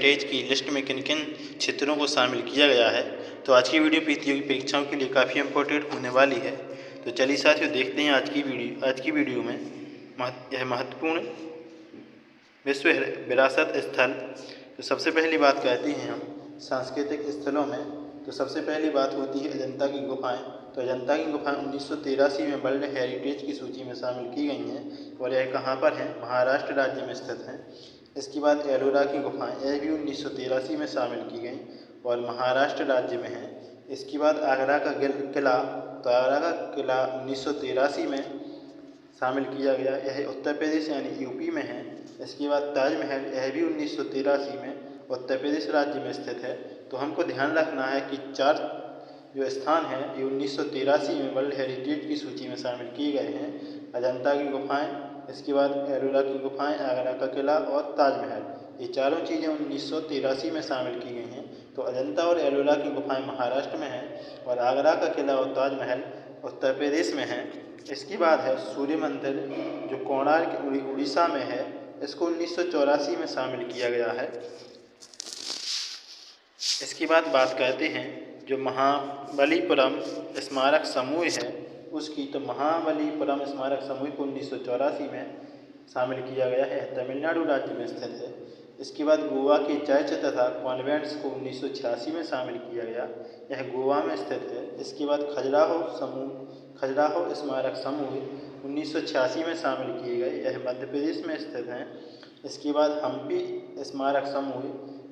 Heritage की list में किन किन क्षेत्रों को शामिल किया गया है। तो आज की वीडियो प्रतियोगी परीक्षाओं के लिए काफ़ी इम्पोर्टेंट होने वाली है। तो चलिए साथियों देखते हैं आज की वीडियो में यह महत्वपूर्ण विश्व विरासत स्थल। तो सबसे पहली बात कहते हैं हम सांस्कृतिक स्थलों में, तो सबसे पहली बात होती है अजंता की गुफाएं। तो अजंता की गुफाएं 1983 में वर्ल्ड हेरिटेज की सूची में शामिल की गई हैं और यह कहाँ पर है, महाराष्ट्र राज्य में स्थित हैं। इसके बाद एलोरा की गुफाएं, यह भी 1983 में शामिल की गई और महाराष्ट्र राज्य में है। इसके बाद आगरा का किला, तो आगरा का किला 1983 में शामिल किया गया, यह उत्तर प्रदेश यानी यूपी में है। इसके बाद ताजमहल, यह भी 1983 में उत्तर प्रदेश राज्य में स्थित है। तो हमको ध्यान रखना है कि चार जो स्थान हैं ये 1983 में वर्ल्ड हेरिटेज की सूची में शामिल किए गए हैं। अजंता की गुफाएं, इसके बाद एलोरा की गुफाएं, आगरा का किला और ताजमहल, ये चारों चीज़ें 1983 में शामिल की गई हैं। तो अजंता और एलोरा की गुफाएं महाराष्ट्र में हैं और आगरा का किला और ताजमहल उत्तर प्रदेश में है। इसके बाद है सूर्य मंदिर जो कोणार्क उड़ीसा में है, इसको 1984 में शामिल किया गया है। इसके बाद बात करते हैं जो महाबलीपुरम स्मारक समूह है उसकी, तो महाबलीपुरम स्मारक समूह को 1984 में शामिल किया गया है, तमिलनाडु राज्य में स्थित है। इसके बाद गोवा के चर्च तथा कॉन्वेंट्स को 1986 में शामिल किया गया, यह गोवा में स्थित है। इसके बाद खजुराहो स्मारक समूह 1986 में शामिल किए गए, यह मध्य प्रदेश में स्थित हैं। इसके बाद हम्पी स्मारक समूह,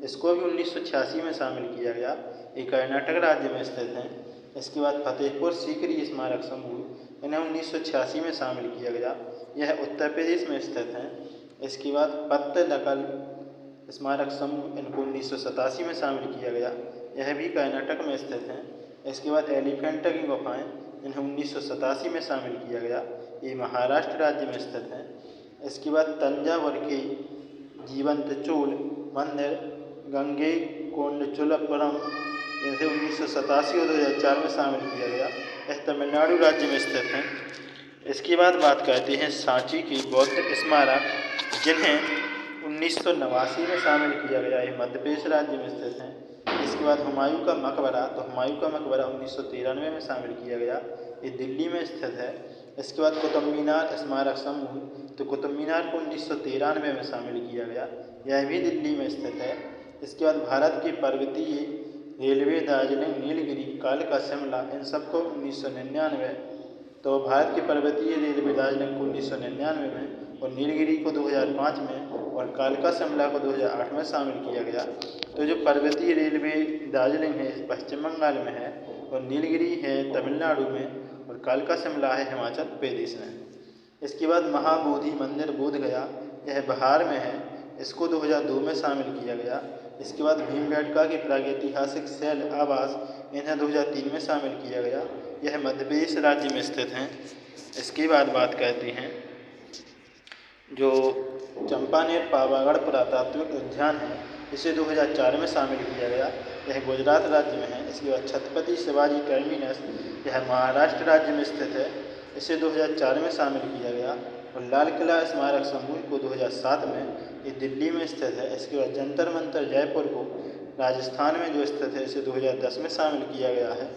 इसको भी 1986 में शामिल किया गया, ये कर्नाटक राज्य में स्थित हैं। इसके बाद फतेहपुर सीकरी स्मारक समूह, इन्हें 1986 में शामिल किया गया, यह उत्तर प्रदेश में स्थित हैं। इसके बाद पत्तदकल स्मारक समूह, इनको 1987 में शामिल किया गया, यह भी कर्नाटक में स्थित हैं। इसके बाद एलिफेंटा की गुफाएं, इन्हें 1987 में शामिल किया गया, ये महाराष्ट्र राज्य में स्थित हैं। इसके बाद तंजावुर के जीवंत चोल मंदिर गंगे कोंडचोलपुरम, इसे 1987 और 2004 में शामिल किया गया, यह तमिलनाडु राज्य में स्थित हैं। इसके बाद बात करते हैं सांची की बौद्ध स्मारक, जिन्हें 1989 में शामिल किया गया, यह मध्य प्रदेश राज्य में स्थित हैं। इसके बाद हुमायूं का मकबरा, तो हुमायूं का मकबरा 1993 में शामिल किया गया, ये दिल्ली में स्थित है। इसके बाद कुतुब मीनार स्मारक समूह, तो कुतुब मीनार को 1993 में शामिल किया गया, यह भी दिल्ली में स्थित है। इसके बाद भारत की पर्वतीय रेलवे दार्जिलिंग, नीलगिरी, कालका, शिमला, इन सबको 1999, तो भारत की पर्वतीय रेलवे दार्जिलिंग को 1999 में और नीलगिरी को 2005 में और कालका शिमला को 2008 में शामिल किया गया। तो जो पर्वतीय रेलवे दार्जिलिंग है पश्चिम बंगाल में है और नीलगिरी है तमिलनाडु में और कालका शिमला है हिमाचल प्रदेश में। इसके बाद महाबोधि मंदिर बोधगया, यह बिहार में है, इसको 2002 में शामिल किया गया। इसके बाद भीमबेटका के प्रागैतिहासिक शैल आवास, इन्हें 2003 में शामिल किया गया, यह मध्य प्रदेश राज्य में स्थित हैं। इसके बाद बात करते हैं जो चंपानेर पावागढ़ पुरातात्विक उद्यान है, इसे 2004 में शामिल किया गया, यह गुजरात राज्य में है। इसके बाद छत्रपति शिवाजी टर्मिनस, यह महाराष्ट्र राज्य में स्थित है, इसे 2004 में शामिल किया गया और लाल किला स्मारक समूह को 2007 में, ये दिल्ली में स्थित है। इसके बाद जंतर मंतर जयपुर को राजस्थान में जो स्थित है, इसे 2010 में शामिल किया गया है।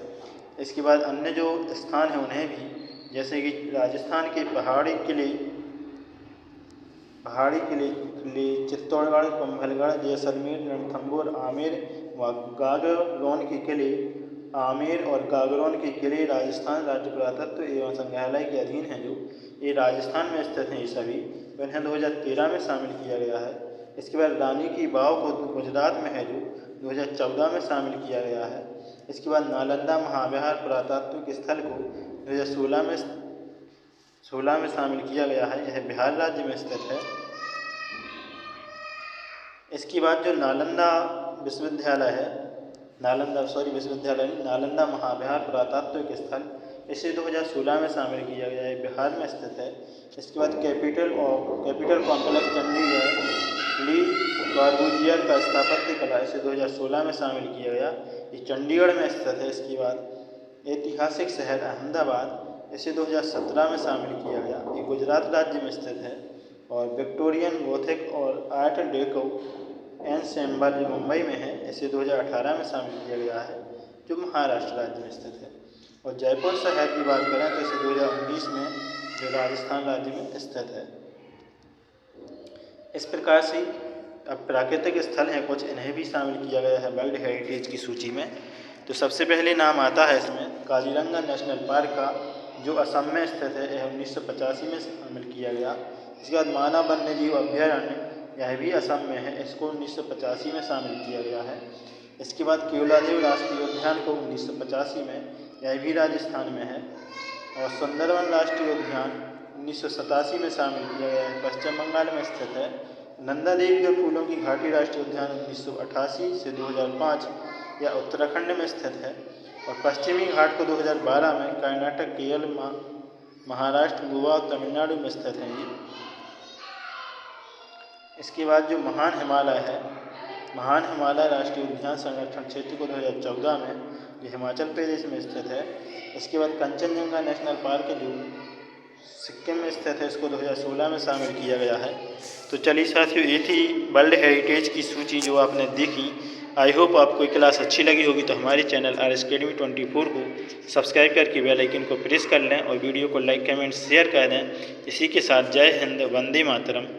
इसके बाद अन्य जो स्थान हैं उन्हें भी, जैसे कि राजस्थान के पहाड़ी किले चित्तौड़गढ़, कुंभलगढ़, जैसलमेर, रणथंभौर, आमेर व गागरोन के किले, आमेर और गागरोन के किले राजस्थान राज्य पुरातत्व एवं संग्रहालय के अधीन हैं, जो ये राजस्थान में स्थित हैं ये सभी, तो इन्हें 2013 में शामिल किया गया है। इसके बाद रानी की वाव को गुजरात में है, जो 2014 में शामिल किया गया है। इसके बाद नालंदा महाविहार पुरातात्विक स्थल को 2016 में शामिल किया गया है, यह बिहार राज्य में स्थित है। इसके बाद जो नालंदा महाविहार पुरातात्विक स्थल, इसे 2016 में शामिल किया गया है, बिहार में स्थित है। इसके बाद कैपिटल कॉम्प्लेक्स चंडीगढ़, ली कॉर्बूजियर का स्थापत्य कला, इसे 2016 में शामिल किया गया, ये चंडीगढ़ में स्थित है। इसके बाद ऐतिहासिक शहर अहमदाबाद, इसे 2017 में शामिल किया गया, ये गुजरात राज्य में स्थित है। और विक्टोरियन गोथिक और आर्ट डेको एन सैम्बल जो मुंबई में है, इसे 2018 में शामिल किया गया है, जो महाराष्ट्र राज्य में स्थित है। और जयपुर शहर की बात करें तो इसे 2019 में जो राजस्थान राज्य में स्थित है। इस प्रकार से अब प्राकृतिक स्थल हैं कुछ, इन्हें भी शामिल किया गया है वर्ल्ड हेरिटेज की सूची में। तो सबसे पहले नाम आता है इसमें काजीरंगा नेशनल पार्क का, जो असम में स्थित है। यह 1985 में शामिल किया गया। इसके बाद मानव वन्यजीव अभ्यारण्य, यह भी असम में है, इसको 1985 में शामिल किया गया है। इसके बाद केवलादेव राष्ट्रीय उद्यान को 1985 में, यह भी राजस्थान में है। और सुंदरवन राष्ट्रीय उद्यान 1987 में शामिल किया गया है, पश्चिम बंगाल में स्थित है। नंदा देवी के फूलों की घाटी राष्ट्रीय उद्यान 1988 से 2005 यह उत्तराखंड में स्थित है। और पश्चिमी घाट को 2012 में कर्नाटक, केरल, महाराष्ट्र, गोवा और तमिलनाडु में स्थित है ये। इसके बाद जो महान हिमालय है, महान हिमालय राष्ट्रीय उद्यान संरक्षण क्षेत्र को 2014 में, जो हिमाचल प्रदेश में स्थित है। इसके बाद कंचनजंगा नेशनल पार्क जो सिक्किम में स्थित है, इसको 2016 में शामिल किया गया है। तो चलिए साथियों, ये थी वर्ल्ड हेरिटेज की सूची जो आपने देखी। आई होप आपको क्लास अच्छी लगी होगी। तो हमारे चैनल RS Academy 24 को सब्सक्राइब करके बेल आइकन को प्रेस कर लें और वीडियो को लाइक, कमेंट, शेयर कर दें। इसी के साथ जय हिंद, वंदे मातरम।